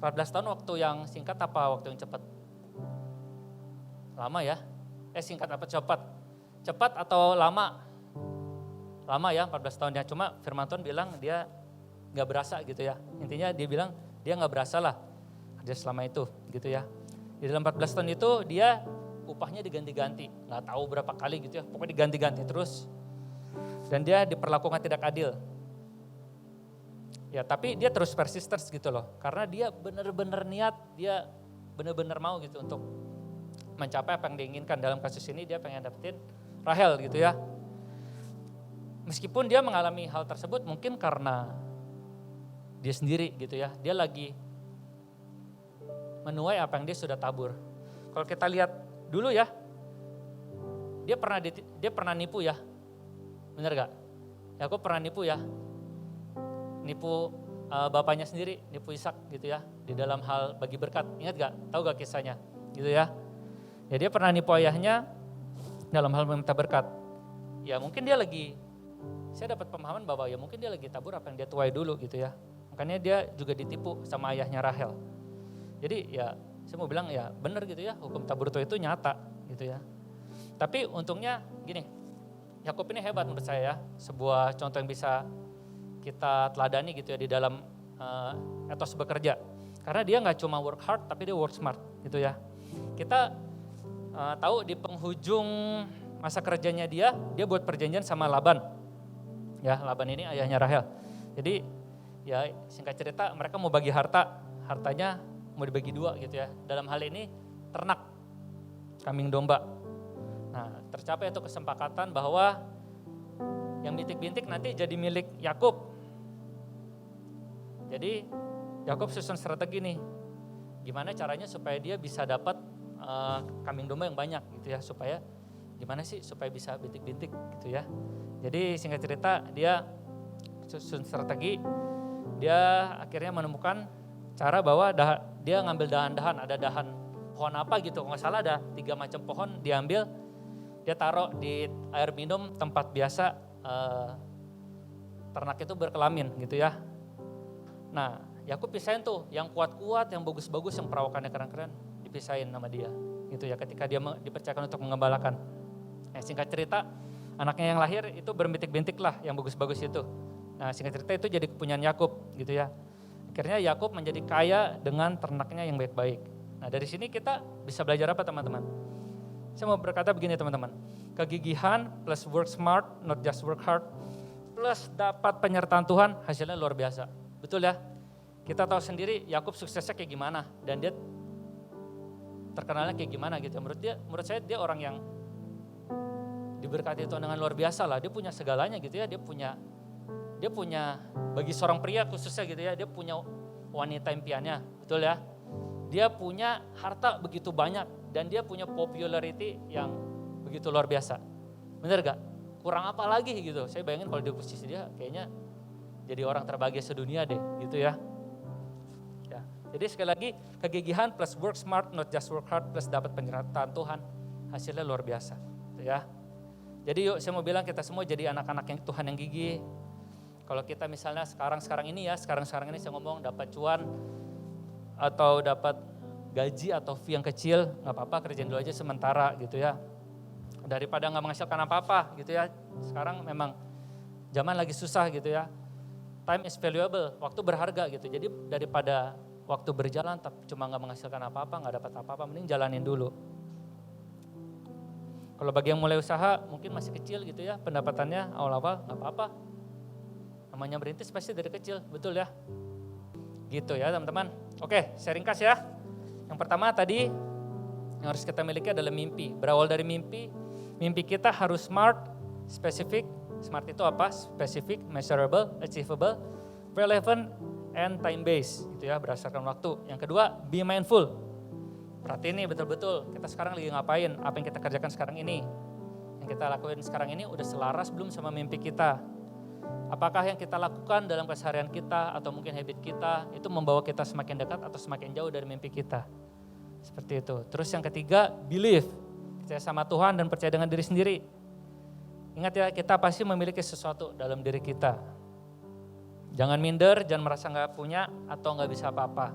14 tahun waktu yang singkat apa waktu yang cepat? Lama ya? Singkat apa cepat? Cepat atau lama? Lama ya 14 tahun ya, cuma firman Tuhan bilang dia gak berasa gitu ya. Intinya dia bilang dia gak berasa lah kerja selama itu gitu ya. Di dalam 14 tahun itu dia upahnya diganti-ganti, nggak tahu berapa kali gitu ya, pokoknya diganti-ganti terus. Dan dia diperlakukan tidak adil. Ya tapi dia terus persistence gitu loh, karena dia benar-benar niat, dia benar-benar mau gitu untuk mencapai apa yang diinginkan. Dalam kasus ini dia pengen dapetin Rahel gitu ya. Meskipun dia mengalami hal tersebut mungkin karena dia sendiri gitu ya, dia lagi menuai apa yang dia sudah tabur. Kalau kita lihat dulu ya, dia pernah nipu ya, bener gak? Yakub pernah nipu ya, nipu bapaknya sendiri, nipu Ishak gitu ya, di dalam hal bagi berkat. Ingat gak? Tahu gak kisahnya? Gitu ya. Ya dia pernah nipu ayahnya dalam hal meminta berkat. Ya mungkin dia lagi, saya dapat pemahaman bahwa ya mungkin dia lagi tabur apa yang dia tuai dulu gitu ya. Makanya dia juga ditipu sama ayahnya Rahel. Jadi ya saya mau bilang ya benar gitu ya, hukum tabur tuai itu nyata gitu ya. Tapi untungnya gini, Yakub ini hebat menurut saya ya, sebuah contoh yang bisa kita teladani gitu ya di dalam etos bekerja. Karena dia nggak cuma work hard tapi dia work smart gitu ya. Kita tahu di penghujung masa kerjanya dia buat perjanjian sama Laban. Ya Laban ini ayahnya Rahel. Jadi ya singkat cerita mereka mau bagi hartanya mau dibagi dua gitu ya. Dalam hal ini ternak, kambing domba. Nah tercapai itu kesepakatan bahwa yang bintik-bintik nanti jadi milik Yakub. Jadi Yakub susun strategi nih, gimana caranya supaya dia bisa dapat kambing domba yang banyak gitu ya, supaya gimana sih supaya bisa bintik-bintik gitu ya. Jadi singkat cerita dia susun strategi, dia akhirnya menemukan cara bahwa dia ngambil dahan-dahan, ada dahan pohon apa gitu, kalau nggak salah ada 3 macam pohon diambil, dia taruh di air minum tempat biasa ternak itu berkelamin gitu ya. Nah, Yakub pisahin tuh yang kuat-kuat, yang bagus-bagus, yang perawakannya keren-keren, dipisahin sama dia gitu ya, ketika dia dipercayakan untuk mengembalakan. Singkat cerita, anaknya yang lahir itu berbintik-bintik lah yang bagus-bagus itu. Nah, singkat cerita itu jadi kepunyaan Yakub gitu ya. Akhirnya Yakub menjadi kaya dengan ternaknya yang baik-baik. Nah, dari sini kita bisa belajar apa teman-teman? Saya mau berkata begini teman-teman, kegigihan plus work smart, not just work hard, plus dapat penyertaan Tuhan, hasilnya luar biasa. Betul ya? Kita tahu sendiri Yakub suksesnya kayak gimana dan dia terkenalnya kayak gimana gitu. Menurut saya dia orang yang diberkati Tuhan dengan luar biasa lah. Dia punya segalanya gitu ya. Dia punya bagi seorang pria khususnya gitu ya, dia punya wanita impiannya, betul ya. Dia punya harta begitu banyak dan dia punya popularity yang begitu luar biasa. Bener gak? Kurang apa lagi gitu. Saya bayangin kalau di posisi dia kayaknya jadi orang terbahagia sedunia deh gitu ya. Jadi sekali lagi kegigihan plus work smart, not just work hard, plus dapat penyertaan Tuhan, hasilnya luar biasa gitu ya. Jadi yuk saya mau bilang kita semua jadi anak-anak yang Tuhan yang gigih. Kalau kita misalnya sekarang ini saya ngomong dapat cuan atau dapat gaji atau fee yang kecil, nggak apa-apa, kerjain dulu aja sementara gitu ya. Daripada nggak menghasilkan apa-apa gitu ya. Sekarang memang zaman lagi susah gitu ya. Time is valuable, waktu berharga gitu. Jadi daripada waktu berjalan tapi cuma nggak menghasilkan apa-apa, nggak dapat apa-apa, mending jalanin dulu. Kalau bagi yang mulai usaha mungkin masih kecil gitu ya pendapatannya awal-awal, nggak apa-apa. Namanya merintis pasti dari kecil, betul ya? Gitu ya teman-teman. Oke, saya ringkas ya. Yang pertama tadi yang harus kita miliki adalah mimpi. Berawal dari mimpi kita harus smart, spesifik. Smart itu apa? Specific, measurable, achievable, relevant, and time based gitu ya, berdasarkan waktu. Yang kedua, be mindful. Perhatiin nih betul-betul kita sekarang lagi ngapain, apa yang kita kerjakan sekarang ini. Yang kita lakuin sekarang ini udah selaras belum sama mimpi kita? Apakah yang kita lakukan dalam keseharian kita atau mungkin habit kita itu membawa kita semakin dekat atau semakin jauh dari mimpi kita? Seperti itu. Terus yang ketiga, believe. Percaya sama Tuhan dan percaya dengan diri sendiri. Ingat ya, kita pasti memiliki sesuatu dalam diri kita. Jangan minder, jangan merasa nggak punya atau nggak bisa apa-apa.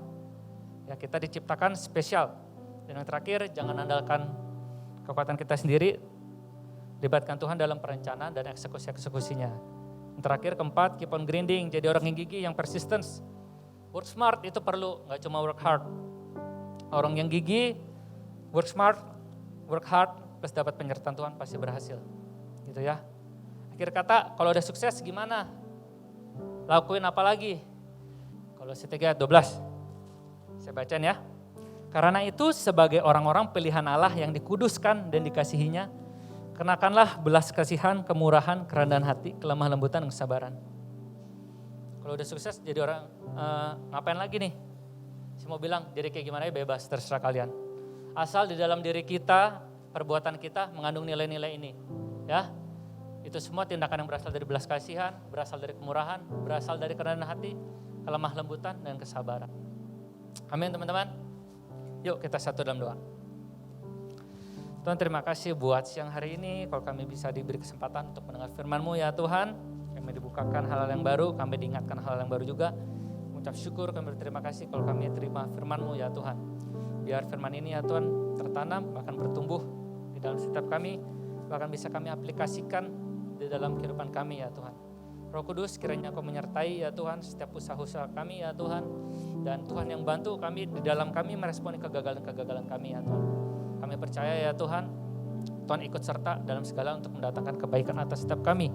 Ya, kita diciptakan spesial. Dan yang terakhir, jangan andalkan kekuatan kita sendiri. Libatkan Tuhan dalam perencanaan dan eksekusinya. Yang terakhir, keempat, keep on grinding. Jadi orang yang gigih, yang persistence. Work smart itu perlu, nggak cuma work hard. Orang yang gigih, work smart, work hard, plus dapat penyertaan Tuhan pasti berhasil. Gitu ya. Akhir kata, kalau udah sukses gimana? Lakuin apa lagi? Kolose 3 ayat 12. Saya bacain ya. Karena itu sebagai orang-orang pilihan Allah yang dikuduskan dan dikasihinya, kenakanlah belas kasihan, kemurahan, kerendahan hati, kelemah lembutan, dan kesabaran. Kalau udah sukses jadi orang, ngapain lagi nih? Saya mau bilang, jadi kayak gimana ya bebas, terserah kalian. Asal di dalam diri kita, perbuatan kita mengandung nilai-nilai ini. Ya, itu semua tindakan yang berasal dari belas kasihan, berasal dari kemurahan, berasal dari kerendahan hati, kelemah lembutan, dan kesabaran. Amin teman-teman. Yuk kita satu dalam doa. Tuhan terima kasih buat siang hari ini, kalau kami bisa diberi kesempatan untuk mendengar firman-Mu ya Tuhan. Kami dibukakan hal-hal yang baru, kami diingatkan hal-hal yang baru juga. Mengucap syukur, kami berterima kasih kalau kami terima firman-Mu ya Tuhan. Biar firman ini ya Tuhan tertanam, bahkan bertumbuh di dalam setiap kami, bahkan bisa kami aplikasikan di dalam kehidupan kami ya Tuhan. Roh Kudus kiranya Kau menyertai ya Tuhan setiap usaha-usaha kami ya Tuhan. Dan Tuhan yang bantu kami di dalam kami meresponi kegagalan-kegagalan kami ya Tuhan. Kami percaya ya Tuhan, Tuhan ikut serta dalam segala untuk mendatangkan kebaikan atas setiap kami.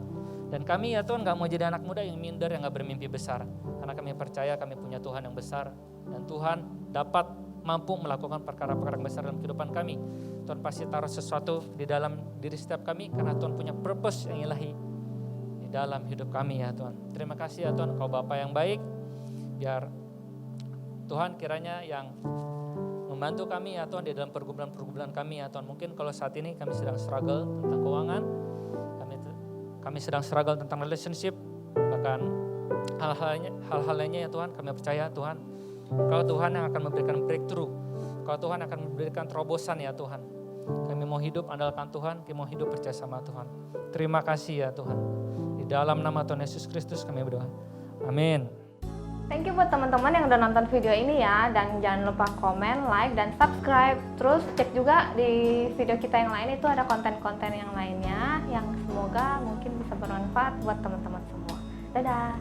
Dan kami ya Tuhan gak mau jadi anak muda yang minder, yang gak bermimpi besar. Karena kami percaya kami punya Tuhan yang besar. Dan Tuhan dapat mampu melakukan perkara-perkara yang besar dalam kehidupan kami. Tuhan pasti taruh sesuatu di dalam diri setiap kami karena Tuhan punya purpose yang ilahi di dalam hidup kami ya Tuhan. Terima kasih ya Tuhan, Kau Bapa yang baik. Biar Tuhan kiranya yang Membantu kami ya Tuhan di dalam pergumulan-pergumulan kami ya Tuhan. Mungkin kalau saat ini kami sedang struggle tentang keuangan, kami sedang struggle tentang relationship, bahkan hal-hal lainnya ya Tuhan, kami percaya Tuhan, Kau Tuhan yang akan memberikan breakthrough, Kau Tuhan akan memberikan terobosan ya Tuhan. Kami mau hidup andalkan Tuhan, kami mau hidup percaya sama Tuhan. Terima kasih ya Tuhan. Di dalam nama Tuhan Yesus Kristus kami berdoa. Amin. Thank you buat teman-teman yang udah nonton video ini ya, dan jangan lupa komen, like, dan subscribe. Terus cek juga di video kita yang lain, itu ada konten-konten yang lainnya yang semoga mungkin bisa bermanfaat buat teman-teman semua. Dadah!